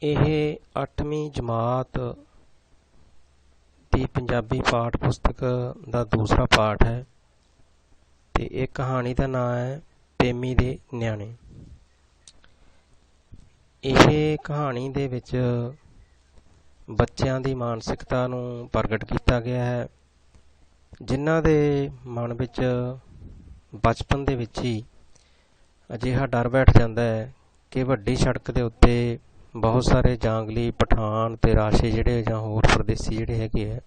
ਇਹ 8ਵੀਂ ਜਮਾਤ ਦੀ ਪੰਜਾਬੀ ਪਾਠ ਪੁਸਤਕ ਦਾ ਦੂਸਰਾ ਪਾਠ ਹੈ ਤੇ ਇਹ ਕਹਾਣੀ ਦਾ ਨਾਮ ਹੈ ਪ੍ਰੇਮੀ ਦੇ ਨਿਆਣੇ। ਇਹ ਕਹਾਣੀ ਦੇ ਵਿੱਚ ਬੱਚਿਆਂ ਦੀ ਮਾਨਸਿਕਤਾ ਨੂੰ ਪ੍ਰਗਟ ਕੀਤਾ ਗਿਆ ਹੈ, ਜਿਨ੍ਹਾਂ ਦੇ ਮਨ ਵਿੱਚ ਬਚਪਨ ਦੇ ਵਿੱਚ ਹੀ ਅਜਿਹਾ ਡਰ ਬੈਠ ਜਾਂਦਾ ਹੈ ਕਿ ਵੱਡੀ ਸੜਕ ਦੇ ਉੱਤੇ ਬਹੁਤ ਸਾਰੇ ਜਾਂਗਲੀ ਪਠਾਨ ਤੇ ਰਾਸ਼ੇ ਜਿਹੜੇ ਜਾਂ ਹੋਰ ਪਰਦੇਸੀ ਜਿਹੜੇ ਹੈਗੇ ਆ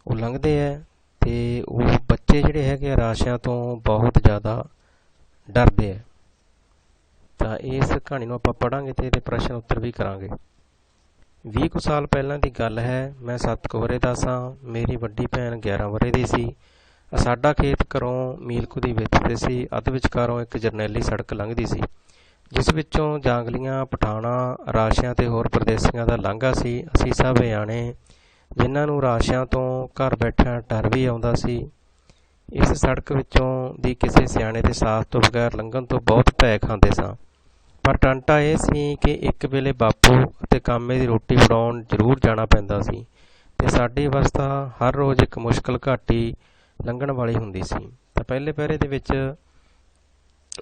ਉਹ ਲੰਘਦੇ ਹੈ ਤੇ ਉਹ ਬੱਚੇ ਜਿਹੜੇ ਹੈਗੇ ਆ ਰਾਸ਼ਿਆਂ ਤੋਂ ਬਹੁਤ ਜ਼ਿਆਦਾ ਡਰਦੇ ਆ। ਤਾਂ ਇਸ ਕਹਾਣੀ ਨੂੰ ਆਪਾਂ ਪੜ੍ਹਾਂਗੇ ਤੇ ਇਹਦੇ ਪ੍ਰਸ਼ਨ ਉੱਤਰ ਵੀ ਕਰਾਂਗੇ। 20 ਕੁ ਸਾਲ ਪਹਿਲਾਂ ਦੀ ਗੱਲ ਹੈ। ਮੈਂ 7 ਕੁ ਵਰ੍ਹੇ ਦਾ ਸਾਂ। ਮੇਰੀ ਵੱਡੀ ਭੈਣ 11 ਵਰ੍ਹੇ ਦੀ ਸੀ। ਸਾਡਾ ਖੇਤ ਘਰੋਂ ਮੀਲ ਕੁ ਦੀ ਵਿੱਥ ਤੇ ਸੀ। ਅੱਧ ਵਿਚਕਾਰੋਂ ਇੱਕ ਜਰਨੈਲੀ ਸੜਕ ਲੰਘਦੀ ਸੀ, ਜਿਸ ਵਿੱਚੋਂ ਜਾਂਗਲੀਆਂ ਪਠਾਣਾਂ ਰਾਸ਼ਿਆਂ ਤੇ ਹੋਰ ਪ੍ਰਦੇਸੀਆਂ ਦਾ ਲਾਂਘਾ ਸੀ। ਅਸੀਂ ਸਭ ਜਾਣੇ ਜਿਨ੍ਹਾਂ ਨੂੰ ਰਾਸ਼ਿਆਂ ਤੋਂ ਘਰ ਬੈਠਿਆਂ ਡਰ ਵੀ ਆਉਂਦਾ ਸੀ, ਇਸ ਸੜਕ ਵਿੱਚੋਂ ਦੀ ਕਿਸੇ ਸਿਆਣੇ ਦੇ ਸਾਥ ਤੋਂ ਬਗੈਰ ਲੰਘਣ ਤੋਂ ਬਹੁਤ ਭੈ ਖਾਂਦੇ ਸਾਂ। ਪਰ ਟਾਂਟਾ ਇਹ ਸੀ ਕਿ ਇੱਕ ਵੇਲੇ ਬਾਪੂ ਅਤੇ ਕਾਮੇ ਦੀ ਰੋਟੀ ਫੜਾਉਣ ਜ਼ਰੂਰ ਜਾਣਾ ਪੈਂਦਾ ਸੀ ਤੇ ਸਾਡੀ ਅਵਸਥਾ ਹਰ ਰੋਜ਼ ਇੱਕ ਮੁਸ਼ਕਲ ਘਾਟੀ ਲੰਘਣ ਵਾਲੀ ਹੁੰਦੀ ਸੀ। ਤਾਂ ਪਹਿਲੇ ਪਹਿਰੇ ਦੇ ਵਿੱਚ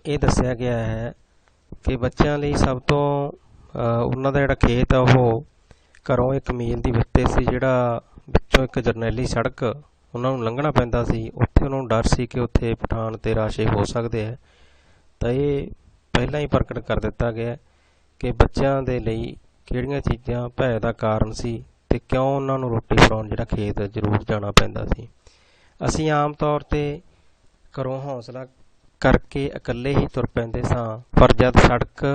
ਇਹ ਦੱਸਿਆ ਗਿਆ ਹੈ ਕਿ ਬੱਚਿਆਂ ਲਈ ਸਭ ਤੋਂ ਉਹਨਾਂ ਦਾ ਜਿਹੜਾ ਖੇਤ ਆ ਉਹ ਘਰੋਂ 1 ਮੀਲ ਦੀ ਵਿੱਤੇ ਸੀ, ਜਿਹੜਾ ਵਿੱਚੋਂ ਇੱਕ ਜਰਨੈਲੀ ਸੜਕ ਉਹਨਾਂ ਨੂੰ ਲੰਘਣਾ ਪੈਂਦਾ ਸੀ। ਉੱਥੇ ਉਹਨਾਂ ਨੂੰ ਡਰ ਸੀ ਕਿ ਉੱਥੇ ਪਠਾਨ ਤੇ ਰਾਸ਼ੇ ਹੋ ਸਕਦੇ ਹੈ। ਤਾਂ ਇਹ ਪਹਿਲਾਂ ਹੀ ਪ੍ਰਗਟ ਕਰ ਦਿੱਤਾ ਗਿਆ ਕਿ ਬੱਚਿਆਂ ਦੇ ਲਈ ਕਿਹੜੀਆਂ ਚੀਜ਼ਾਂ ਭੈ ਦਾ ਕਾਰਨ ਸੀ ਤੇ ਕਿਉਂ ਉਹਨਾਂ ਨੂੰ ਰੋਟੀ ਫੜਾਉਣ ਜਿਹੜਾ ਖੇਤ ਜ਼ਰੂਰ ਜਾਣਾ ਪੈਂਦਾ ਸੀ। ਅਸੀਂ ਆਮ ਤੌਰ ਤੇ ਘਰੋਂ ਹੌਸਲਾ ਕਰਕੇ ਇਕੱਲੇ ਹੀ ਤੁਰ ਪੈਂਦੇ ਸਾਂ, ਪਰ ਜਦ ਸੜਕ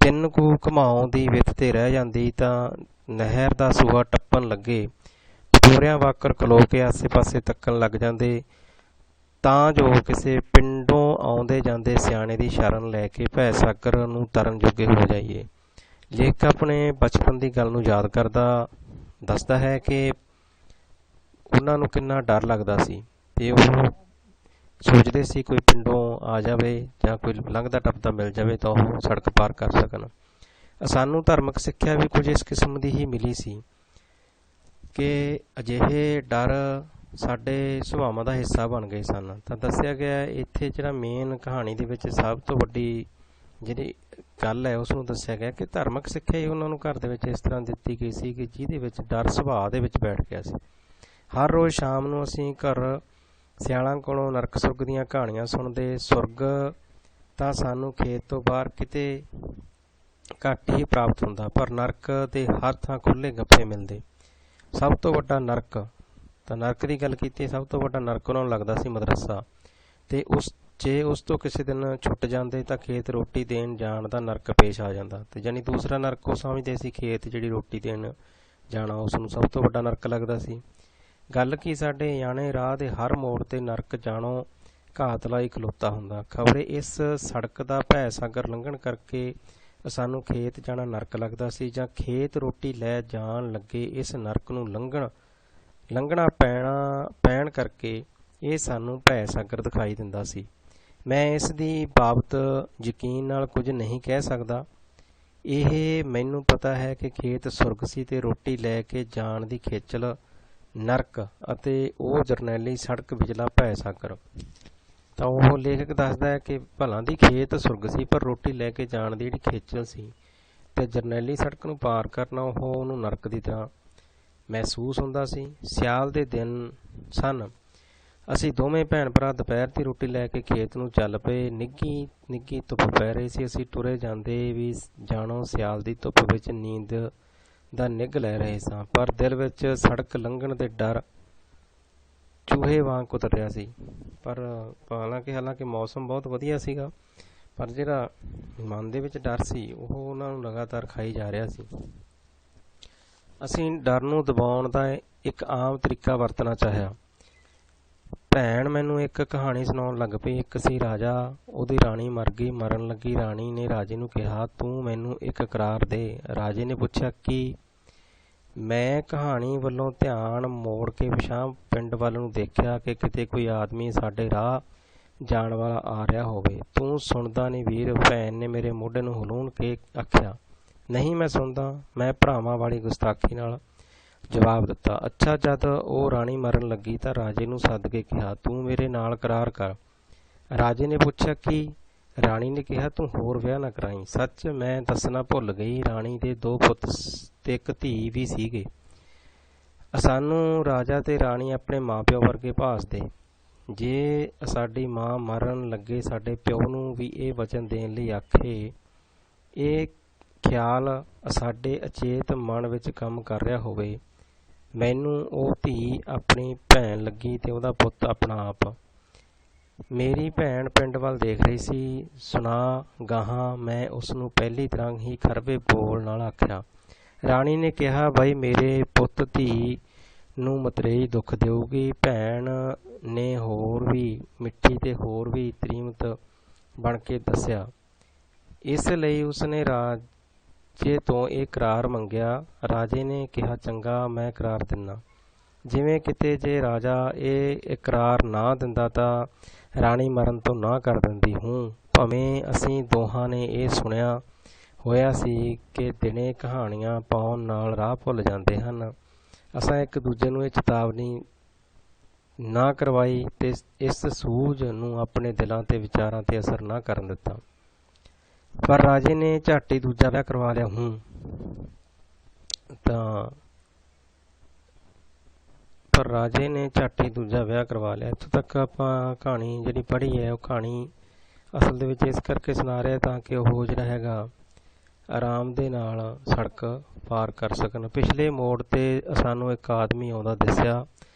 3 ਕੁ ਘੁਮਾਉਂ ਦੀ ਵਿੱਥ ਤੇ ਰਹਿ ਜਾਂਦੀ ਤਾਂ ਨਹਿਰ ਦਾ ਸੂਆ ਟੱਪਣ ਲੱਗੇ ਪਟੋਰਿਆਂ ਵਾਕਰ ਖਲੋ ਕੇ ਆਸੇ ਪਾਸੇ ਤੱਕਣ ਲੱਗ ਜਾਂਦੇ ਤਾਂ ਜੋ ਕਿਸੇ ਪਿੰਡੋਂ ਆਉਂਦੇ ਜਾਂਦੇ ਸਿਆਣੇ ਦੀ ਸ਼ਰਨ ਲੈ ਕੇ ਭੈ ਸਾਗਰ ਨੂੰ ਤਰਨ ਜੋਗੇ ਹੋ ਜਾਈਏ। ਲੇਖਕ ਆਪਣੇ ਬਚਪਨ ਦੀ ਗੱਲ ਨੂੰ ਯਾਦ ਕਰਦਾ ਦੱਸਦਾ ਹੈ ਕਿ ਉਹਨਾਂ ਨੂੰ ਕਿੰਨਾ ਡਰ ਲੱਗਦਾ ਸੀ ਤੇ ਉਹ ਸੋਚਦੇ ਸੀ ਕੋਈ ਪਿੰਡੋਂ ਆ ਜਾਵੇ ਜਾਂ ਕੋਈ ਲੰਘਦਾ ਟੱਪਦਾ ਮਿਲ ਜਾਵੇ ਤਾਂ ਉਹ ਸੜਕ ਪਾਰ ਕਰ ਸਕਣ। ਸਾਨੂੰ ਧਾਰਮਿਕ ਸਿੱਖਿਆ ਵੀ ਕੁਝ ਇਸ ਕਿਸਮ ਦੀ ਹੀ ਮਿਲੀ ਸੀ ਕਿ ਅਜਿਹੇ ਡਰ ਸਾਡੇ ਸੁਭਾਵਾਂ ਦਾ ਹਿੱਸਾ ਬਣ ਗਏ ਸਨ। ਤਾਂ ਦੱਸਿਆ ਗਿਆ ਇੱਥੇ ਜਿਹੜਾ ਮੇਨ ਕਹਾਣੀ ਦੇ ਵਿੱਚ ਸਭ ਤੋਂ ਵੱਡੀ ਜਿਹੜੀ ਗੱਲ ਹੈ ਉਸ ਨੂੰ ਦੱਸਿਆ ਗਿਆ ਕਿ ਧਾਰਮਿਕ ਸਿੱਖਿਆ ਹੀ ਉਹਨਾਂ ਨੂੰ ਘਰ ਦੇ ਵਿੱਚ ਇਸ ਤਰ੍ਹਾਂ ਦਿੱਤੀ ਗਈ ਸੀ ਕਿ ਜਿਹਦੇ ਵਿੱਚ ਡਰ ਸੁਭਾਅ ਦੇ ਵਿੱਚ ਬੈਠ ਗਿਆ ਸੀ। ਹਰ ਰੋਜ਼ ਸ਼ਾਮ ਨੂੰ ਅਸੀਂ ਘਰ ਸਿਆਲਾਂ ਕੋਲੋਂ ਨਰਕ ਸੁਰਗ ਦੀਆਂ ਕਹਾਣੀਆਂ ਸੁਣਦੇ। ਸੁਰਗ ਤਾਂ ਸਾਨੂੰ ਖੇਤ ਤੋਂ ਬਾਹਰ ਕਿਤੇ ਘੱਟ ਹੀ ਪ੍ਰਾਪਤ ਹੁੰਦਾ, ਪਰ ਨਰਕ ਦੇ ਹਰ ਥਾਂ ਖੁੱਲ੍ਹੇ ਗੱਫੇ ਮਿਲਦੇ। ਸਭ ਤੋਂ ਵੱਡਾ ਨਰਕ, ਤਾਂ ਨਰਕ ਦੀ ਗੱਲ ਕੀਤੀ, ਸਭ ਤੋਂ ਵੱਡਾ ਨਰਕ ਉਹਨਾਂ ਨੂੰ ਲੱਗਦਾ ਸੀ ਮਦਰਸਾ। ਤੇ ਜੇ ਉਸ ਤੋਂ ਕਿਸੇ ਦਿਨ ਛੁੱਟ ਜਾਂਦੇ ਤਾਂ ਖੇਤ ਰੋਟੀ ਦੇਣ ਜਾਣ ਦਾ ਨਰਕ ਪੇਸ਼ ਆ ਜਾਂਦਾ। ਤੇ ਜਾਣੀ ਦੂਸਰਾ ਨਰਕ ਉਹ ਸਮਝਦੇ ਸੀ ਖੇਤ ਜਿਹੜੀ ਰੋਟੀ ਦੇਣ ਜਾਣਾ ਉਸ ਨੂੰ ਸਭ ਤੋਂ ਵੱਡਾ ਨਰਕ ਲੱਗਦਾ ਸੀ। ਗੱਲ ਕੀ ਸਾਡੇ ਜਾਣੇ ਰਾਹ ਦੇ ਹਰ ਮੋੜ ਤੇ ਨਰਕ ਜਾਣੋ ਘਾਤ ਲਾਈ ਖਲੋਤਾ ਹੁੰਦਾ। ਖਬਰੇ ਇਸ ਸੜਕ ਦਾ ਭੈ ਸਾਗਰ ਲੰਘਣ ਕਰਕੇ ਸਾਨੂੰ ਖੇਤ ਜਾਣਾ ਨਰਕ ਲੱਗਦਾ ਸੀ ਜਾਂ ਖੇਤ ਰੋਟੀ ਲੈ ਜਾਣ ਲੱਗੇ ਇਸ ਨਰਕ ਨੂੰ ਲੰਘਣਾ ਪੈਣ ਕਰਕੇ ਇਹ ਸਾਨੂੰ ਭੈ ਸਾਗਰ ਦਿਖਾਈ ਦਿੰਦਾ ਸੀ। ਮੈਂ ਇਸ ਦੀ ਬਾਬਤ ਯਕੀਨ ਨਾਲ ਕੁਝ ਨਹੀਂ ਕਹਿ ਸਕਦਾ। ਇਹ ਮੈਨੂੰ ਪਤਾ ਹੈ ਕਿ ਖੇਤ ਸੁਰਗ ਸੀ ਤੇ ਰੋਟੀ ਲੈ ਕੇ ਜਾਣ ਦੀ ਖੇਚਲ ਨਰਕ ਅਤੇ ਉਹ ਜਰਨੈਲੀ ਸੜਕ ਵਿਚਲਾ ਭੈ ਸਾਗਰ। ਤਾਂ ਉਹ ਲੇਖਕ ਦੱਸਦਾ ਹੈ ਕਿ ਭਲਾਂ ਦੀ ਖੇਤ ਸੁਰਗ ਸੀ, ਪਰ ਰੋਟੀ ਲੈ ਕੇ ਜਾਣ ਦੀ ਜਿਹੜੀ ਖੇਚਲ ਸੀ ਤੇ ਜਰਨੈਲੀ ਸੜਕ ਨੂੰ ਪਾਰ ਕਰਨਾ ਉਹਨੂੰ ਨਰਕ ਦੀ ਤਰ੍ਹਾਂ ਮਹਿਸੂਸ ਹੁੰਦਾ ਸੀ। ਸਿਆਲ ਦੇ ਦਿਨ ਸਨ। ਅਸੀਂ ਦੋਵੇਂ ਭੈਣ ਭਰਾ ਦੁਪਹਿਰ ਦੀ ਰੋਟੀ ਲੈ ਕੇ ਖੇਤ ਨੂੰ ਚੱਲ ਪਏ। ਨਿੱਘੀ ਧੁੱਪ ਪੈ ਰਹੀ ਸੀ। ਅਸੀਂ ਤੁਰੇ ਜਾਂਦੇ ਵੀ ਜਾਣੋ ਸਿਆਲ ਦੀ ਧੁੱਪ ਵਿੱਚ ਨੀਂਦ ਦਾ ਨਿੱਘ ਲੈ ਰਹੇ ਸਾਂ, ਪਰ ਦਿਲ ਵਿੱਚ ਸੜਕ ਲੰਘਣ ਦੇ ਡਰ ਚੂਹੇ ਵਾਂਗ ਕੁਤਰ ਰਿਹਾ ਸੀ। ਪਰ ਹਾਲਾਂਕਿ ਮੌਸਮ ਬਹੁਤ ਵਧੀਆ ਸੀਗਾ, ਪਰ ਜਿਹੜਾ ਮਨ ਦੇ ਵਿੱਚ ਡਰ ਸੀ ਉਹ ਉਹਨਾਂ ਨੂੰ ਲਗਾਤਾਰ ਖਾਈ ਜਾ ਰਿਹਾ ਸੀ। ਅਸੀਂ ਡਰ ਨੂੰ ਦਬਾਉਣ ਦਾ ਇੱਕ ਆਮ ਤਰੀਕਾ ਵਰਤਣਾ ਚਾਹਿਆ। ਭੈਣ ਮੈਨੂੰ ਇੱਕ ਕਹਾਣੀ ਸੁਣਾਉਣ ਲੱਗ ਪਈ। ਇੱਕ ਸੀ ਰਾਜਾ, ਉਹਦੀ ਰਾਣੀ ਮਰ ਗਈ। ਮਰਨ ਲੱਗੀ ਰਾਣੀ ਨੇ ਰਾਜੇ ਨੂੰ ਕਿਹਾ, ਤੂੰ ਮੈਨੂੰ ਇੱਕ ਇਕਰਾਰ ਦੇ। ਰਾਜੇ ਨੇ ਪੁੱਛਿਆ, ਕੀ? ਮੈਂ ਕਹਾਣੀ ਵੱਲੋਂ ਧਿਆਨ ਮੋੜ ਕੇ ਪਿਛਾਂਹ ਪਿੰਡ ਵੱਲ ਨੂੰ ਦੇਖਿਆ ਕਿ ਕਿਤੇ ਕੋਈ ਆਦਮੀ ਸਾਡੇ ਰਾਹ ਜਾਣ ਵਾਲਾ ਆ ਰਿਹਾ ਹੋਵੇ। ਤੂੰ ਸੁਣਦਾ ਨਹੀਂ ਵੀਰ, ਭੈਣ ਨੇ ਮੇਰੇ ਮੋਢੇ ਨੂੰ ਹਲੂਣ ਕੇ ਆਖਿਆ। ਨਹੀਂ ਮੈਂ ਸੁਣਦਾ, ਮੈਂ ਭਰਾਵਾਂ ਵਾਲੀ ਗੁਸਤਾਖੀ ਨਾਲ ਜਵਾਬ ਦਿੱਤਾ। ਅੱਛਾ, ਜਦ ਉਹ ਰਾਣੀ ਮਰਨ ਲੱਗੀ ਤਾਂ ਰਾਜੇ ਨੂੰ ਸੱਦ ਕੇ ਕਿਹਾ, ਤੂੰ ਮੇਰੇ ਨਾਲ ਕਰਾਰ ਕਰ। ਰਾਜੇ ਨੇ ਪੁੱਛਿਆ, ਕੀ? ਰਾਣੀ ਨੇ ਕਿਹਾ, ਤੂੰ ਹੋਰ ਵਿਆਹ ਨਾ ਕਰਾਈ। ਸੱਚ, ਮੈਂ ਦੱਸਣਾ ਭੁੱਲ ਗਈ, ਰਾਣੀ ਦੇ 2 ਪੁੱਤ ਤੇ 1 ਧੀ ਵੀ ਸੀਗੇ। ਸਾਨੂੰ ਰਾਜਾ ਤੇ ਰਾਣੀ ਆਪਣੇ ਮਾਂ-ਪਿਓ ਵਰਗੇ ਭਾਸਦੇ। ਜੇ ਸਾਡੀ ਮਾਂ ਮਰਨ ਲੱਗੇ ਸਾਡੇ ਪਿਓ ਨੂੰ ਵੀ ਇਹ ਵਚਨ ਦੇਣ ਲਈ ਆਖੇ, ਇਹ ਖਿਆਲ ਸਾਡੇ ਅਚੇਤ ਮਨ ਵਿੱਚ ਕੰਮ ਕਰ ਰਿਹਾ ਹੋਵੇ, ਮੈਨੂੰ ਉਹ ਧੀ ਆਪਣੀ ਭੈਣ ਲੱਗੀ ਤੇ ਉਹਦਾ ਪੁੱਤ ਆਪਣਾ ਆਪ। ਮੇਰੀ ਭੈਣ ਪਿੰਡ ਵੱਲ ਦੇਖ ਰਹੀ ਸੀ। ਸੁਣਾ ਗਾਹਾਂ, ਮੈਂ ਉਸਨੂੰ ਪਹਿਲੀ ਤਰ੍ਹਾਂ ਹੀ ਖਰਵੇ ਬੋਲ ਨਾਲ ਆਖਿਆ। ਰਾਣੀ ਨੇ ਕਿਹਾ, ਬਈ ਮੇਰੇ ਪੁੱਤ ਧੀ ਨੂੰ ਮਤਰੇਈ ਦੁੱਖ ਦੇਊਗੀ। ਭੈਣ ਨੇ ਹੋਰ ਵੀ ਮਿੱਠੀ ਤੇ ਹੋਰ ਵੀ ਤ੍ਰੀਮਤ ਬਣ ਕੇ ਦੱਸਿਆ। ਇਸ ਲਈ ਉਸਨੇ ਰਾਜੇ ਤੋਂ ਇਹ ਕਰਾਰ ਮੰਗਿਆ। ਰਾਜੇ ਨੇ ਕਿਹਾ, ਚੰਗਾ, ਮੈਂ ਕਰਾਰ ਦਿੰਦਾ। ਜਿਵੇਂ ਕਿਤੇ ਜੇ ਰਾਜਾ ਇਹ ਇਕਰਾਰ ਨਾ ਦਿੰਦਾ ਤਾਂ ਰਾਣੀ ਮਰਨ ਤੋਂ ਨਾ ਕਰ ਦਿੰਦੀ। ਭਾਵੇਂ ਅਸੀਂ ਦੋਹਾਂ ਨੇ ਇਹ ਸੁਣਿਆ ਹੋਇਆ ਸੀ ਕਿ ਦਿਨੇ ਕਹਾਣੀਆਂ ਪਾਉਣ ਨਾਲ ਰਾਹ ਭੁੱਲ ਜਾਂਦੇ ਹਨ, ਅਸਾਂ ਇੱਕ ਦੂਜੇ ਨੂੰ ਇਹ ਚੇਤਾਵਨੀ ਨਾ ਕਰਵਾਈ ਤੇ ਇਸ ਸੂਝ ਨੂੰ ਆਪਣੇ ਦਿਲਾਂ ਤੇ ਵਿਚਾਰਾਂ ਤੇ ਅਸਰ ਨਾ ਕਰਨ ਦਿੱਤਾ। ਪਰ ਰਾਜੇ ਨੇ ਝੱਟ ਹੀ ਦੂਜਾ ਵਿਆਹ ਕਰਵਾ ਲਿਆ। ਇੱਥੋਂ ਤੱਕ ਆਪਾਂ ਕਹਾਣੀ ਜਿਹੜੀ ਪੜ੍ਹੀ ਹੈ, ਉਹ ਕਹਾਣੀ ਅਸਲ ਦੇ ਵਿੱਚ ਇਸ ਕਰਕੇ ਸੁਣਾ ਰਿਹਾ ਤਾਂ ਕਿ ਉਹ ਜਿਹੜਾ ਹੈਗਾ ਆਰਾਮ ਦੇ ਨਾਲ ਸੜਕ ਪਾਰ ਕਰ ਸਕਣ। ਪਿਛਲੇ ਮੋੜ ਤੇ ਸਾਨੂੰ ਇੱਕ ਆਦਮੀ ਆਉਂਦਾ ਦਿਸਿਆ।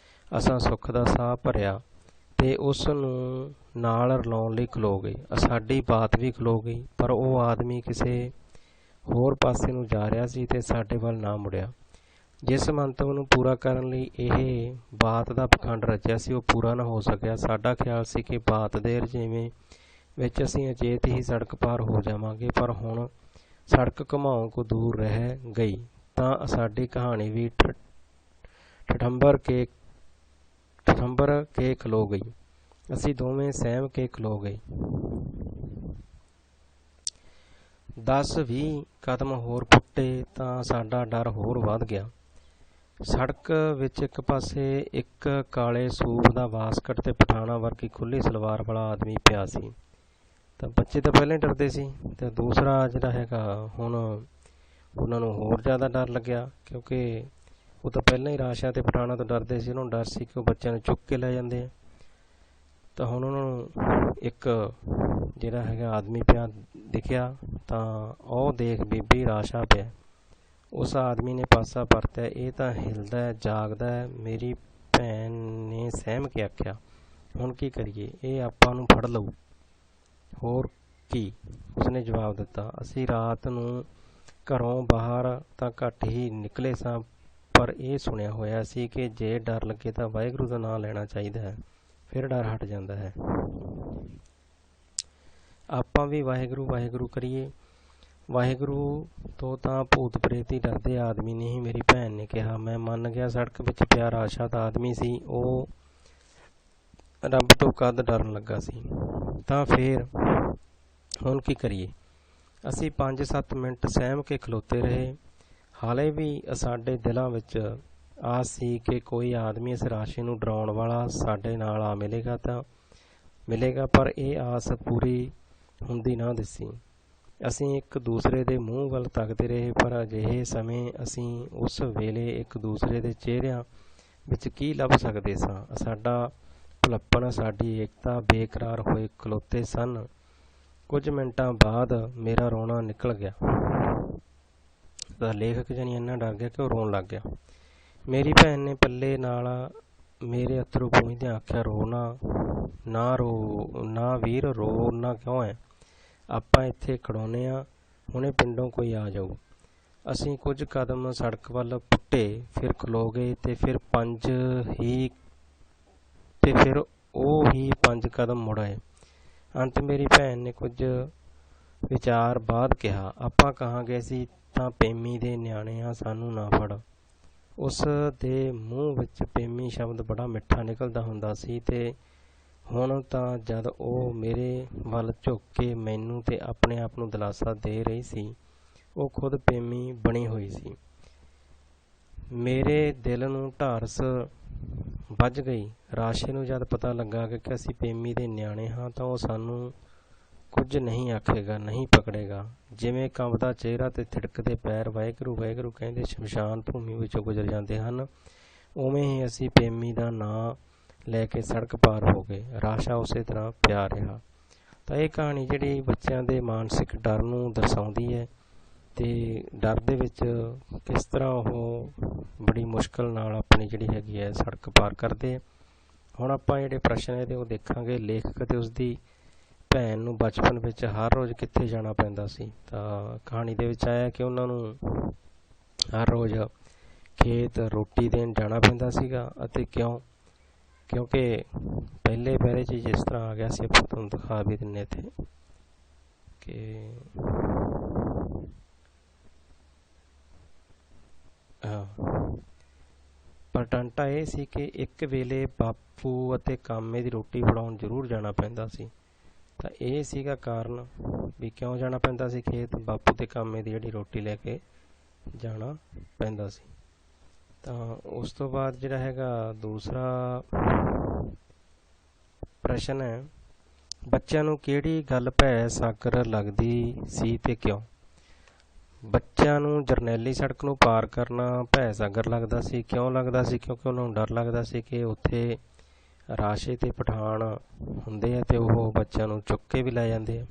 ਅਸਾਂ ਸੁੱਖ ਦਾ ਸਾਹ ਭਰਿਆ ਤੇ ਉਸ ਨੂੰ ਨਾਲ ਰਲਾਉਣ ਲਈ ਖਲੋ ਗਏ। ਸਾਡੀ ਬਾਤ ਵੀ ਖਲੋ ਗਈ, ਪਰ ਉਹ ਆਦਮੀ ਕਿਸੇ ਹੋਰ ਪਾਸੇ ਨੂੰ ਜਾ ਰਿਹਾ ਸੀ ਤੇ ਸਾਡੇ ਵੱਲ ਨਾ ਮੁੜਿਆ। ਜਿਸ ਮੰਤਵ ਨੂੰ ਪੂਰਾ ਕਰਨ ਲਈ ਇਹ ਬਾਤ ਦਾ ਪਖੰਡ ਰਚਿਆ ਸੀ, ਉਹ ਪੂਰਾ ਨਾ ਹੋ ਸਕਿਆ। ਸਾਡਾ ਖਿਆਲ ਸੀ ਕਿ ਬਾਤ ਦੇ ਰਜੇਵੇਂ ਵਿੱਚ ਅਸੀਂ ਅਚੇਤ ਹੀ ਸੜਕ ਪਾਰ ਹੋ ਜਾਵਾਂਗੇ, ਪਰ ਹੁਣ ਸੜਕ ਘੁਮਾਉਣ ਕੋ ਦੂਰ ਰਹਿ ਗਈ ਤਾਂ ਸਾਡੀ ਕਹਾਣੀ ਵੀ ਠਠੰਬਰ ਕੇ ਖਲੋ ਗਈ। ਅਸੀਂ ਦੋਵੇਂ ਸਹਿਮ ਕੇ ਖਲੋ ਗਏ। 10-20 ਕਦਮ ਹੋਰ ਪੁੱਟੇ ਤਾਂ ਸਾਡਾ ਡਰ ਹੋਰ ਵੱਧ ਗਿਆ। ਸੜਕ ਵਿੱਚ ਇੱਕ ਪਾਸੇ ਇੱਕ ਕਾਲੇ ਸੂਟ ਦਾ ਵਾਸਕਟ ਤੇ ਪਠਾਣਾ ਵਰਗੀ ਖੁੱਲ੍ਹੀ ਸਲਵਾਰ ਵਾਲਾ ਆਦਮੀ ਪਿਆ ਸੀ। ਤਾਂ ਬੱਚੇ ਤਾਂ ਪਹਿਲਾਂ ਹੀ ਡਰਦੇ ਸੀ, ਤੇ ਦੂਸਰਾ ਜਿਹੜਾ ਹੈਗਾ ਹੁਣ ਉਹਨਾਂ ਨੂੰ ਹੋਰ ਜ਼ਿਆਦਾ ਡਰ ਲੱਗਿਆ, ਕਿਉਂਕਿ ਉਹ ਤਾਂ ਪਹਿਲਾਂ ਹੀ ਰਾਸ਼ਾ ਤੇ ਪਠਾਣਾ ਤੋਂ ਡਰਦੇ ਸੀ। ਉਹਨਾਂ ਨੂੰ ਡਰ ਸੀ ਕਿ ਉਹ ਬੱਚਿਆਂ ਨੂੰ ਚੁੱਕ ਕੇ ਲੈ ਜਾਂਦੇ ਆ। ਤਾਂ ਹੁਣ ਉਹਨਾਂ ਨੂੰ ਇੱਕ ਜਿਹੜਾ ਹੈਗਾ ਆਦਮੀ ਪਿਆ ਦਿਖਿਆ, ਤਾਂ ਉਹ ਦੇਖ ਬੀਬੀ ਰਾਸ਼ਾ ਪਿਆ। ਉਸ ਆਦਮੀ ਨੇ ਪਾਸਾ ਪਰਤਿਆ। ਇਹ ਤਾਂ ਹਿਲਦਾ ਜਾਗਦਾ। ਮੇਰੀ ਭੈਣ ਨੇ ਸਹਿਮ ਕੇ ਆਖਿਆ, ਹੁਣ ਕੀ ਕਰੀਏ? ਇਹ ਆਪਾਂ ਨੂੰ ਫੜ ਲਊ। ਹੋਰ ਕੀ, ਉਸਨੇ ਜਵਾਬ ਦਿੱਤਾ। ਅਸੀਂ ਰਾਤ ਨੂੰ ਘਰੋਂ ਬਾਹਰ ਤਾਂ ਘੱਟ ਹੀ ਨਿਕਲੇ ਸਾਂ, ਪਰ ਇਹ ਸੁਣਿਆ ਹੋਇਆ ਸੀ ਕਿ ਜੇ ਡਰ ਲੱਗੇ ਤਾਂ ਵਾਹਿਗੁਰੂ ਦਾ ਨਾਂ ਲੈਣਾ ਚਾਹੀਦਾ ਹੈ, ਫਿਰ ਡਰ ਹਟ ਜਾਂਦਾ ਹੈ। ਆਪਾਂ ਵੀ ਵਾਹਿਗੁਰੂ ਵਾਹਿਗੁਰੂ ਕਰੀਏ। ਵਾਹਿਗੁਰੂ ਤੋਂ ਤਾਂ ਭੂਤ ਪ੍ਰੇਤ ਹੀ ਡਰਦੇ। ਆਦਮੀ ਨੇ ਹੀ, ਮੇਰੀ ਭੈਣ ਨੇ ਕਿਹਾ। ਮੈਂ ਮੰਨ ਗਿਆ। ਸੜਕ ਵਿੱਚ ਪਿਆ ਰਾਸ਼ਾ ਦਾ ਆਦਮੀ ਸੀ। ਉਹ ਰੱਬ ਤੋਂ ਕਦ ਡਰਨ ਲੱਗਾ ਸੀ। ਤਾਂ ਫੇਰ ਹੁਣ ਕੀ ਕਰੀਏ? ਅਸੀਂ 5-7 ਮਿੰਟ ਸਹਿਮ ਕੇ ਖਲੋਤੇ ਰਹੇ। ਹਾਲੇ ਵੀ ਸਾਡੇ ਦਿਲਾਂ ਵਿੱਚ ਆਸ ਸੀ ਕਿ ਕੋਈ ਆਦਮੀ ਇਸ ਰਾਸ਼ੀ ਨੂੰ ਡਰਾਉਣ ਵਾਲਾ ਸਾਡੇ ਨਾਲ ਆ ਮਿਲੇਗਾ ਤਾਂ ਮਿਲੇਗਾ, ਪਰ ਇਹ ਆਸ ਪੂਰੀ ਹੁੰਦੀ ਨਾ ਦਿਸੀ। ਅਸੀਂ ਇੱਕ ਦੂਸਰੇ ਦੇ ਮੂੰਹ ਵੱਲ ਤੱਕਦੇ ਰਹੇ, ਪਰ ਅਜਿਹੇ ਸਮੇਂ ਅਸੀਂ ਉਸ ਵੇਲੇ ਇੱਕ ਦੂਸਰੇ ਦੇ ਚਿਹਰਿਆਂ ਵਿੱਚ ਕੀ ਲੱਭ ਸਕਦੇ ਸਾਂ? ਸਾਡਾ ਭੁਲੱਪਣ, ਸਾਡੀ ਏਕਤਾ ਬੇਕਰਾਰ ਹੋਏ ਖਲੋਤੇ ਸਨ। ਕੁਝ ਮਿੰਟਾਂ ਬਾਅਦ ਮੇਰਾ ਰੋਣਾ ਨਿਕਲ ਗਿਆ। ਤਾਂ ਲੇਖਕ ਜਾਨੀ ਇੰਨਾ ਡਰ ਗਿਆ ਕਿ ਉਹ ਰੋਣ ਲੱਗ ਗਿਆ। ਮੇਰੀ ਭੈਣ ਨੇ ਪੱਲੇ ਨਾਲ ਮੇਰੇ ਅੱਥਰੂ ਪੂੰਝਦਿਆਂ ਆਖਿਆ, ਨਾ ਵੀਰ, ਰੋਣਾ ਕਿਉਂ ਹੈ? ਆਪਾਂ ਇੱਥੇ ਖੜੋਨੇ ਆ, ਹੁਣੇ ਪਿੰਡੋਂ ਕੋਈ ਆ ਜਾਊ। ਅਸੀਂ ਕੁਝ ਕਦਮ ਸੜਕ ਵੱਲ ਪੁੱਟੇ, ਫਿਰ ਖਲੋ ਗਏ ਤੇ ਫਿਰ ਉਹ ਹੀ 5 ਕਦਮ ਮੁੜ ਆਏ। ਅੰਤ ਮੇਰੀ ਭੈਣ ਨੇ ਕੁਝ ਵਿਚਾਰ ਬਾਅਦ ਕਿਹਾ, ਆਪਾਂ ਕਹਾਂਗੇ ਅਸੀਂ ਤਾਂ ਪੇਮੀ ਦੇ ਨਿਆਣੇ ਆ, ਸਾਨੂੰ ਨਾ ਫੜ। ਉਸ ਦੇ ਮੂੰਹ ਵਿੱਚ ਪੇਮੀ ਸ਼ਬਦ ਬੜਾ ਮਿੱਠਾ ਨਿਕਲਦਾ ਹੁੰਦਾ ਸੀ ਤੇ ਹੁਣ ਤਾਂ ਜਦ ਉਹ ਮੇਰੇ ਵੱਲ ਝੁਕ ਕੇ ਮੈਨੂੰ ਤੇ ਆਪਣੇ ਆਪ ਨੂੰ ਦਿਲਾਸਾ ਦੇ ਰਹੀ ਸੀ, ਉਹ ਖੁਦ ਪ੍ਰੇਮੀ ਬਣੀ ਹੋਈ ਸੀ। ਮੇਰੇ ਦਿਲ ਨੂੰ ਢਾਰਸ ਵੱਜ ਗਈ। ਰਾਸ਼ੇ ਨੂੰ ਜਦ ਪਤਾ ਲੱਗਾ ਕਿ ਅਸੀਂ ਪ੍ਰੇਮੀ ਦੇ ਨਿਆਣੇ ਹਾਂ ਤਾਂ ਉਹ ਸਾਨੂੰ ਕੁਝ ਨਹੀਂ ਆਖੇਗਾ, ਨਹੀਂ ਪਕੜੇਗਾ। ਜਿਵੇਂ ਕੰਬਦਾ ਚਿਹਰਾ ਤੇ ਥਿੜਕਦੇ ਪੈਰ ਵਾਹਿਗੁਰੂ ਵਾਹਿਗੁਰੂ ਕਹਿੰਦੇ ਸ਼ਮਸ਼ਾਨ ਭੂਮੀ ਵਿੱਚੋਂ ਗੁਜ਼ਰ ਜਾਂਦੇ ਹਨ, ਉਵੇਂ ਹੀ ਅਸੀਂ ਪ੍ਰੇਮੀ ਦਾ ਨਾਂ ਲੈ ਕੇ ਸੜਕ ਪਾਰ ਹੋ ਗਏ। ਰਾਸ਼ਾ ਉਸੇ ਤਰ੍ਹਾਂ ਪਿਆ ਰਿਹਾ। ਤਾਂ ਇਹ ਕਹਾਣੀ ਜਿਹੜੀ ਬੱਚਿਆਂ ਦੇ ਮਾਨਸਿਕ ਡਰ ਨੂੰ ਦਰਸਾਉਂਦੀ ਹੈ ਅਤੇ ਡਰ ਦੇ ਵਿੱਚ ਕਿਸ ਤਰ੍ਹਾਂ ਉਹ ਬੜੀ ਮੁਸ਼ਕਿਲ ਨਾਲ ਆਪਣੀ ਜਿਹੜੀ ਹੈਗੀ ਹੈ ਸੜਕ ਪਾਰ ਕਰਦੇ। ਹੁਣ ਆਪਾਂ ਜਿਹੜੇ ਪ੍ਰਸ਼ਨ ਇਹਦੇ ਉਹ ਦੇਖਾਂਗੇ। ਲੇਖਕ ਅਤੇ ਉਸਦੀ ਭੈਣ ਨੂੰ ਬਚਪਨ ਵਿੱਚ ਹਰ ਰੋਜ਼ ਕਿੱਥੇ ਜਾਣਾ ਪੈਂਦਾ ਸੀ। ਤਾਂ ਕਹਾਣੀ ਦੇ ਵਿੱਚ ਆਇਆ ਕਿ ਉਹਨਾਂ ਨੂੰ ਹਰ ਰੋਜ਼ ਖੇਤ ਰੋਟੀ ਦੇਣ ਜਾਣਾ ਪੈਂਦਾ ਸੀਗਾ। ਅਤੇ ਕਿਉਂਕਿ ਪਹਿਲੇ ਪਹਿਰੇ 'ਚ ਜਿਸ ਤਰ੍ਹਾਂ ਆ ਗਿਆ ਸੀ, ਆਪਾਂ ਤੁਹਾਨੂੰ ਦਿਖਾ ਵੀ ਦਿੰਦੇ ਇੱਥੇ ਕਿ ਪਰਟਾਂਟਾ ਇਹ ਸੀ ਕਿ ਇੱਕ ਵੇਲੇ ਬਾਪੂ ਅਤੇ ਕਾਮੇ ਦੀ ਰੋਟੀ ਫੜਾਉਣ ਜ਼ਰੂਰ ਜਾਣਾ ਪੈਂਦਾ ਸੀ। ਤਾਂ ਇਹ ਸੀਗਾ ਕਾਰਨ ਵੀ ਕਿਉਂ ਜਾਣਾ ਪੈਂਦਾ ਸੀ ਖੇਤ। ਬਾਪੂ ਤੇ ਕਾਮੇ ਦੀ ਜਿਹੜੀ ਰੋਟੀ ਲੈ ਕੇ ਜਾਣਾ ਪੈਂਦਾ ਸੀ। ਤਾਂ ਉਸ ਤੋਂ ਬਾਅਦ ਜਿਹੜਾ ਹੈਗਾ ਦੂਸਰਾ ਪ੍ਰਸ਼ਨ ਹੈ, ਬੱਚਿਆਂ ਨੂੰ ਕਿਹੜੀ ਗੱਲ ਭੈ ਸਾਗਰ ਲੱਗਦੀ ਸੀ ਤੇ ਕਿਉਂ। ਬੱਚਿਆਂ ਨੂੰ ਜਰਨੈਲੀ ਸੜਕ ਨੂੰ ਪਾਰ ਕਰਨਾ ਭੈ ਸਾਗਰ ਲੱਗਦਾ ਸੀ। ਕਿਉਂ ਲੱਗਦਾ ਸੀ? ਕਿਉਂਕਿ ਉਹਨਾਂ ਨੂੰ ਡਰ ਲੱਗਦਾ ਸੀ ਕਿ ਉੱਥੇ ਰਾਸ਼ੇ ਤੇ ਪਠਾਨ ਹੁੰਦੇ ਆ ਤੇ ਉਹ ਬੱਚਿਆਂ ਨੂੰ ਚੁੱਕ ਕੇ ਵੀ ਲੈ ਜਾਂਦੇ ਆ।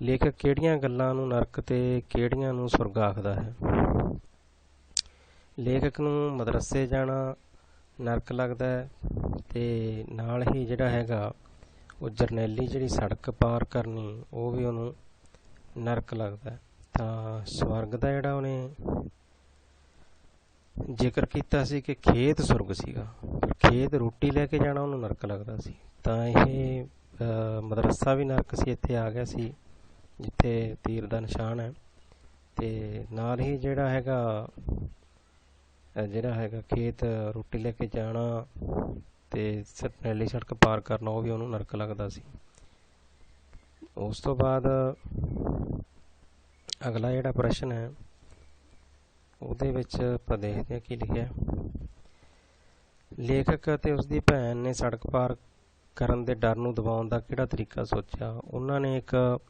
ਲੇਖਕ ਕਿਹੜੀਆਂ ਗੱਲਾਂ ਨੂੰ ਨਰਕ ਤੇ ਕਿਹੜੀਆਂ ਨੂੰ ਸੁਰਗ ਆਖਦਾ ਹੈ। ਲੇਖਕ ਨੂੰ ਮਦਰਸੇ ਜਾਣਾ ਨਰਕ ਲੱਗਦਾ ਹੈ ਤੇ ਨਾਲ ਹੀ ਜਿਹੜਾ ਹੈਗਾ ਉਹ ਜਰਨੈਲੀ ਜਿਹੜੀ ਸੜਕ ਪਾਰ ਕਰਨੀ ਉਹ ਵੀ ਉਹਨੂੰ ਨਰਕ ਲੱਗਦਾ। ਤਾਂ ਸਵਰਗ ਦਾ ਜਿਹੜਾ ਉਹਨੇ ਜ਼ਿਕਰ ਕੀਤਾ ਸੀ ਕਿ ਖੇਤ ਸੁਰਗ ਸੀਗਾ, ਪਰ ਖੇਤ ਰੋਟੀ ਲੈ ਕੇ ਜਾਣਾ ਉਹਨੂੰ ਨਰਕ ਲੱਗਦਾ ਸੀ। ਤਾਂ ਇਹ ਮਦਰਸਾ ਵੀ ਨਰਕ ਸੀ, ਇੱਥੇ ਆ ਗਿਆ ਸੀ ਜਿੱਥੇ ਤੀਰ ਦਾ ਨਿਸ਼ਾਨ ਹੈ। ਤੇ ਨਾਲ ਹੀ ਜਿਹੜਾ ਹੈਗਾ ਖੇਤ ਰੋਟੀ ਲੈ ਕੇ ਜਾਣਾ ਤੇ ਜਰਨੈਲੀ ਸੜਕ ਪਾਰ ਕਰਨਾ ਉਹ ਵੀ ਉਹਨੂੰ ਨਰਕ ਲੱਗਦਾ ਸੀ। ਉਸ ਤੋਂ ਬਾਅਦ ਅਗਲਾ ਜਿਹੜਾ ਪ੍ਰਸ਼ਨ ਹੈ ਉਹਦੇ ਵਿੱਚ ਆਪਾਂ ਦੇਖਦੇ ਹਾਂ ਕੀ ਲਿਖਿਆ। ਲੇਖਕ ਅਤੇ ਉਸਦੀ ਭੈਣ ਨੇ ਸੜਕ ਪਾਰ ਕਰਨ ਦੇ ਡਰ ਨੂੰ ਦਬਾਉਣ ਦਾ ਕਿਹੜਾ ਤਰੀਕਾ ਸੋਚਿਆ। ਉਹਨਾਂ ਨੇ ਇੱਕ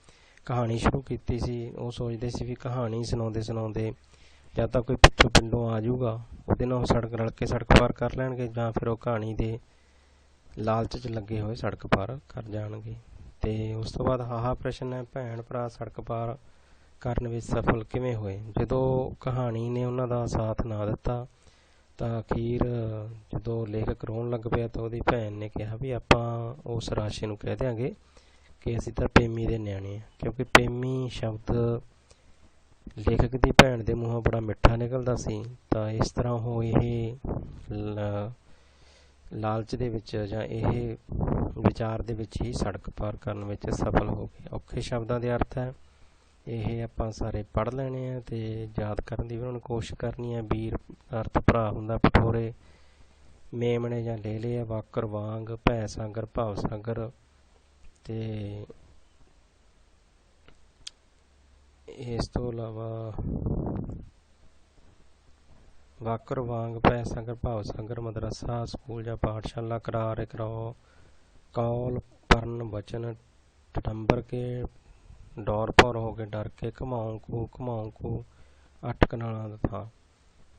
ਕਹਾਣੀ ਸ਼ੁਰੂ ਕੀਤੀ ਸੀ। ਉਹ ਸੋਚਦੇ ਸੀ ਵੀ ਕਹਾਣੀ ਸੁਣਾਉਂਦੇ ਜਾਂ ਤਾਂ ਕੋਈ ਪਿੱਛੋਂ ਪਿੰਡੋਂ ਆ ਜਾਊਗਾ, ਉਹਦੇ ਨਾਲ ਰਲ ਕੇ ਸੜਕ ਪਾਰ ਕਰ ਲੈਣਗੇ, ਜਾਂ ਫਿਰ ਉਹ ਕਹਾਣੀ ਦੇ ਲਾਲਚ 'ਚ ਲੱਗੇ ਹੋਏ ਸੜਕ ਪਾਰ ਕਰ ਜਾਣਗੇ। ਤੇ ਉਸ ਤੋਂ ਬਾਅਦ ਆਹ ਪ੍ਰਸ਼ਨ ਹੈ, ਭੈਣ ਭਰਾ ਸੜਕ ਪਾਰ ਕਰਨ ਵਿੱਚ ਸਫਲ ਕਿਵੇਂ ਹੋਏ। ਜਦੋਂ ਕਹਾਣੀ ਨੇ ਉਹਨਾਂ ਦਾ ਸਾਥ ਨਾ ਦਿੱਤਾ ਤਾਂ ਅਖੀਰ ਜਦੋਂ ਲੇਖਕ ਰੋਣ ਲੱਗ ਪਿਆ ਤਾਂ ਉਹਦੀ ਭੈਣ ਨੇ ਕਿਹਾ ਵੀ ਆਪਾਂ ਉਸ ਰਾਸ਼ੇ ਨੂੰ ਕਹਿ ਦਿਆਂਗੇ ਕਿ ਅਸੀਂ ਤਾਂ ਪ੍ਰੇਮੀ ਦੇ ਨਿਆਣੇ ਹਾਂ। ਕਿਉਂਕਿ ਪ੍ਰੇਮੀ ਸ਼ਬਦ ਲੇਖਕ ਦੀ ਭੈਣ ਦੇ ਮੂੰਹੋਂ ਬੜਾ ਮਿੱਠਾ ਨਿਕਲਦਾ ਸੀ। ਤਾਂ ਇਸ ਤਰ੍ਹਾਂ ਉਹ ਇਹ ਲਾਲਚ ਦੇ ਵਿੱਚ ਜਾਂ ਇਹ ਵਿਚਾਰ ਦੇ ਵਿੱਚ ਹੀ ਸੜਕ ਪਾਰ ਕਰਨ ਵਿੱਚ ਸਫਲ ਹੋ ਗਏ। ਔਖੇ ਸ਼ਬਦਾਂ ਦੇ ਅਰਥ ਹੈ ਇਹ ਆਪਾਂ ਸਾਰੇ ਪੜ੍ਹ ਲੈਣੇ ਆ ਤੇ ਯਾਦ ਕਰਨ ਦੀ ਵੀ ਉਹਨਾਂ ਨੂੰ ਕੋਸ਼ਿਸ਼ ਕਰਨੀ ਹੈ। ਵੀਰ ਅਰਥ ਭਰਾ ਹੁੰਦਾ, ਪਠੋਰੇ ਮੇਮਣੇ ਜਾਂ ਲੇਲੇ ਆ, ਵਾਕਰ ਵਾਂਗ, ਭੈ ਸਾਗਰ ਭਾਵ ਸਾਗਰ। ਤੇ ਇਸ ਤੋਂ ਇਲਾਵਾ ਵਾਕਰ ਵਾਂਗ, ਭੈ ਸਾਗਰ ਭਾਵ ਸਾਗਰ, ਮਦਰਸਾ ਸਕੂਲ ਜਾਂ ਪਾਠਸ਼ਾਲਾ, ਕਰਾਰ ਕਰਾਓ, ਕੌਲ ਪਰਨ ਵਚਨ, ਟਟੰਬਰ ਕੇ, ਡੌਰ ਭੌਰ ਹੋ ਕੇ ਡਰ ਕੇ, ਘਮਾਉਂ ਕੂ, ਅੱਠ ਕਨਾਲਾਂ ਦਾ ਥਾਂ।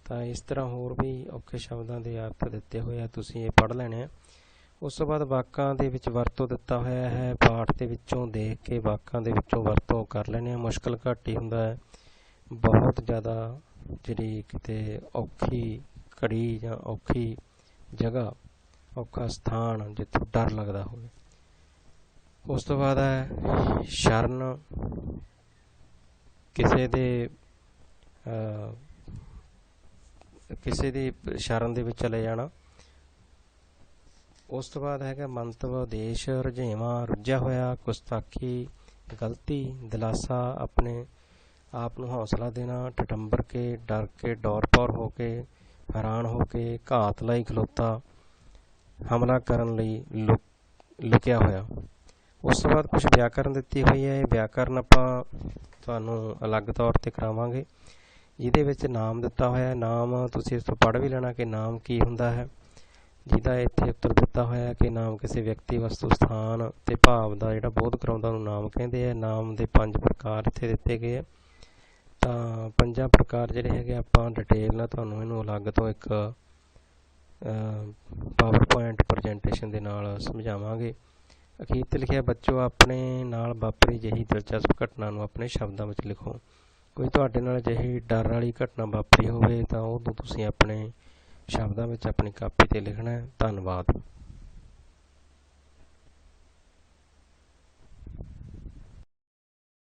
ਤਾਂ ਇਸ ਤਰ੍ਹਾਂ ਹੋਰ ਵੀ ਔਖੇ ਸ਼ਬਦਾਂ ਦੇ ਅਰਥ ਦਿੱਤੇ ਹੋਏ ਆ, ਤੁਸੀਂ ਇਹ ਪੜ੍ਹ ਲੈਣੇ ਆ। ਉਸ ਤੋਂ ਬਾਅਦ ਵਾਕਾਂ ਦੇ ਵਿੱਚ ਵਰਤੋਂ ਦਿੱਤਾ ਹੋਇਆ ਹੈ। ਪਾਠ ਦੇ ਵਿੱਚੋਂ ਦੇਖ ਕੇ ਵਾਕਾਂ ਦੇ ਵਿੱਚੋਂ ਵਰਤੋਂ ਕਰ ਲੈਣੇ ਆ। ਮੁਸ਼ਕਿਲ ਘੱਟ ਹੀ ਹੁੰਦਾ ਹੈ। ਬਹੁਤ ਜ਼ਿਆਦਾ ਜਿਹੜੀ ਕਿਤੇ ਔਖੀ ਘੜੀ ਜਾਂ ਔਖੀ ਜਗ੍ਹਾ, ਔਖਾ ਸਥਾਨ ਜਿੱਥੋਂ ਡਰ ਲੱਗਦਾ ਹੋਵੇ। ਉਸ ਤੋਂ ਬਾਅਦ ਹੈ ਸ਼ਰਨ, ਕਿਸੇ ਦੀ ਸ਼ਰਨ ਦੇ ਵਿੱਚ ਚਲੇ ਜਾਣਾ। ਉਸ ਤੋਂ ਬਾਅਦ ਹੈਗਾ ਮੰਤਵ, ਉਦੇਸ਼, ਰੁਝੇਵਾਂ, ਰੁੱਝਿਆ ਹੋਇਆ, ਗੁਸਤਾਖੀ, ਗਲਤੀ, ਦਿਲਾਸਾ, ਆਪਣੇ ਆਪ ਨੂੰ ਹੌਸਲਾ ਦੇਣਾ, ਟਟੰਬਰ ਕੇ, ਡਰ ਕੇ, ਡੌਰ ਭੌਰ ਹੋ ਕੇ, ਹੈਰਾਨ ਹੋ ਕੇ, ਘਾਤ ਲਈ ਖਲੋਤਾ, ਹਮਲਾ ਕਰਨ ਲਈ ਲੁਕਿਆ ਹੋਇਆ। ਉਸ ਤੋਂ ਬਾਅਦ ਕੁਝ ਵਿਆਕਰਨ ਦਿੱਤੀ ਹੋਈ ਹੈ। ਇਹ ਵਿਆਕਰਨ ਆਪਾਂ ਤੁਹਾਨੂੰ ਅਲੱਗ ਤੌਰ 'ਤੇ ਕਰਾਵਾਂਗੇ। ਜਿਹਦੇ ਵਿੱਚ ਨਾਮ ਦਿੱਤਾ ਹੋਇਆ, ਨਾਮ ਤੁਸੀਂ ਇਸ ਤੋਂ ਪੜ੍ਹ ਵੀ ਲੈਣਾ ਕਿ ਨਾਮ ਕੀ ਹੁੰਦਾ ਹੈ। ਜਿਹਦਾ ਇੱਥੇ ਉੱਤਰ ਦਿੱਤਾ ਹੋਇਆ ਕਿ ਨਾਮ ਕਿਸੇ ਵਿਅਕਤੀ, ਵਸਤੂ, ਸਥਾਨ ਅਤੇ ਭਾਵ ਦਾ ਜਿਹੜਾ ਬੋਧ ਕਰਾਉਂਦਾ ਉਹਨੂੰ ਨਾਮ ਕਹਿੰਦੇ ਆ। ਨਾਮ ਦੇ 5 ਪ੍ਰਕਾਰ ਇੱਥੇ ਦਿੱਤੇ ਗਏ ਆ। ਤਾਂ 5 ਪ੍ਰਕਾਰ ਜਿਹੜੇ ਹੈਗੇ ਆਪਾਂ ਡਿਟੇਲ ਨਾਲ ਤੁਹਾਨੂੰ ਇਹਨੂੰ ਅਲੱਗ ਤੋਂ ਇੱਕ ਪਾਵਰ ਪੁਆਇੰਟ ਪ੍ਰਜੈਂਟੇਸ਼ਨ ਦੇ ਨਾਲ ਸਮਝਾਵਾਂਗੇ। ਅਖੀਰ 'ਤੇ ਲਿਖਿਆ, ਬੱਚੋ ਆਪਣੇ ਨਾਲ ਵਾਪਰੀ ਜਿਹੀ ਦਿਲਚਸਪ ਘਟਨਾ ਨੂੰ ਆਪਣੇ ਸ਼ਬਦਾਂ ਵਿੱਚ ਲਿਖੋ। ਕੋਈ ਤੁਹਾਡੇ ਨਾਲ ਅਜਿਹੀ ਡਰ ਵਾਲੀ ਘਟਨਾ ਵਾਪਰੀ ਹੋਵੇ ਤਾਂ ਉਦੋਂ ਤੁਸੀਂ ਆਪਣੇ ਸ਼ਬਦਾਂ ਵਿੱਚ ਆਪਣੀ ਕਾਪੀ 'ਤੇ ਲਿਖਣਾ ਹੈ। ਧੰਨਵਾਦ।